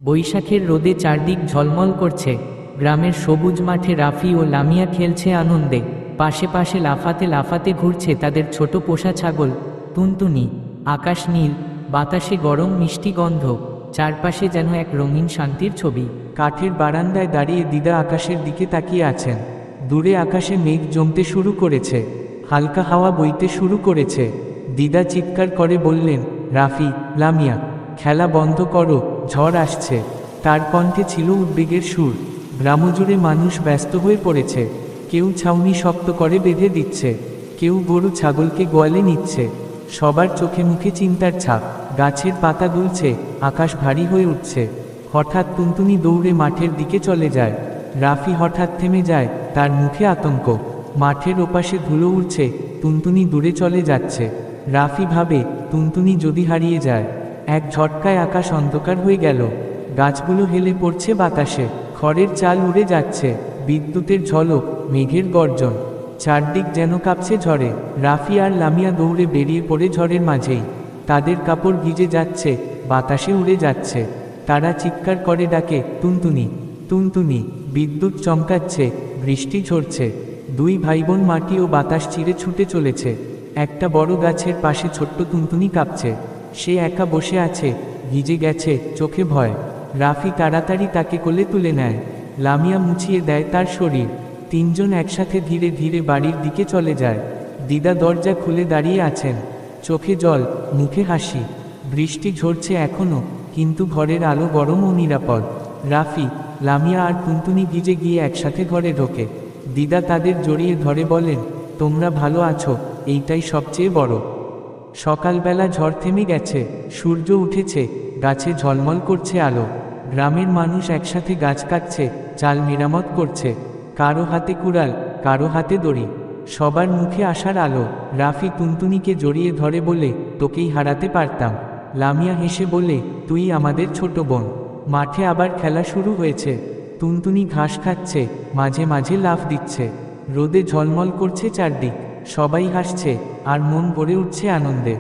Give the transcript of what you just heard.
বৈশাখের রোদে চারদিক ঝলমল করছে। গ্রামের সবুজ মাঠে রাফি ও লামিয়া খেলছে আনন্দে। পাশে পাশে লাফাতে লাফাতে ঘুরছে তাদের ছোট পোষা ছাগল টুনটুনি। আকাশ নীল, বাতাসে গরম মিষ্টি গন্ধ, চারপাশে যেন এক রঙিন শান্তির ছবি। কাঠের বারান্দায় দাঁড়িয়ে দিদা আকাশের দিকে তাকিয়ে আছেন। দূরে আকাশে মেঘ জমতে শুরু করেছে, হালকা হাওয়া বইতে শুরু করেছে। দিদা চিৎকার করে বললেন, রাফি, লামিয়া, খেলা বন্ধ করো, ঝড় আসছে। তার কণ্ঠে ছিল উদ্বেগের সুর। গ্রামজুড়ে মানুষ ব্যস্ত হয়ে পড়েছে। কেউ ছাউনি শক্ত করে বেঁধে দিচ্ছে, কেউ গরু ছাগলকে গোয়ালে নিচ্ছে। সবার চোখে মুখে চিন্তার ছাপ। গাছের পাতা দুলছে, আকাশ ভারী হয়ে উঠছে। হঠাৎ টুনটুনি দৌড়ে মাঠের দিকে চলে যায়। রাফি হঠাৎ থেমে যায়, তার মুখে আতঙ্ক। মাঠের ওপাশে ধুলো উড়ছে, টুনটুনি দূরে চলে যাচ্ছে। রাফি ভাবে, টুনটুনি যদি হারিয়ে যায়। এক ঝটকায় আকাশ অন্ধকার হয়ে গেল। গাছগুলো হেলে পড়ছে বাতাসে, খড়ের চাল উড়ে যাচ্ছে। বিদ্যুতের ঝলক, মেঘের গর্জন, চারদিক যেন কাঁপছে ঝড়ে। রাফি আর লামিয়া দৌড়ে বেরিয়ে পড়ে ঝড়ের মাঝেই। তাদের কাপড় ভিজে যাচ্ছে, বাতাসে উড়ে যাচ্ছে। তারা চিৎকার করে ডাকে, টুনটুনি, টুনটুনি। বিদ্যুৎ চমকাচ্ছে, বৃষ্টি ঝরছে। দুই ভাইবোন মাটি ও বাতাস চিরে ছুটে চলেছে। একটা বড় গাছের পাশে ছোট্ট টুনটুনি কাঁপছে। সে একা বসে আছে, ভিজে গেছে, চোখে ভয়। রাফি তাড়াতাড়ি তাকে কোলে তুলে নেয়। লামিয়া মুছিয়ে দেয় তার শরীর। তিনজন একসাথে ধীরে ধীরে বাড়ির দিকে চলে যায়। দিদা দরজা খুলে দাঁড়িয়ে আছেন, চোখে জল, মুখে হাসি। বৃষ্টি ঝরছে এখনো, কিন্তু ঘরের আলো গরম ও নিরাপদ। রাফি, লামিয়া আর টুনটুনি ভিজে গিয়ে একসাথে ঘরে ঢোকে। দিদা তাদের জড়িয়ে ধরে বলেন, তোমরা ভালো আছো, এইটাই সবচেয়ে বড়। সকালবেলা ঝড় থেমে গেছে, সূর্য উঠেছে, গাছে ঝলমল করছে আলো। গ্রামের মানুষ একসাথে গাছ কাটছে, চাল মেরামত করছে। কারো হাতে কুড়াল, কারো হাতে দড়ি, সবার মুখে আসার আলো। রাফি টুনটুনিকে জড়িয়ে ধরে বলে, তোকেই হারাতে পারতাম। লামিয়া হেসে বলে, তুই আমাদের ছোট বোন। মাঠে আবার খেলা শুরু হয়েছে। টুনটুনি ঘাস খাচ্ছে, মাঝে মাঝে লাফ দিচ্ছে। রোদে ঝলমল করছে চারদিক, সবাই হাসছে আর মন ভরে উঠছে আনন্দে।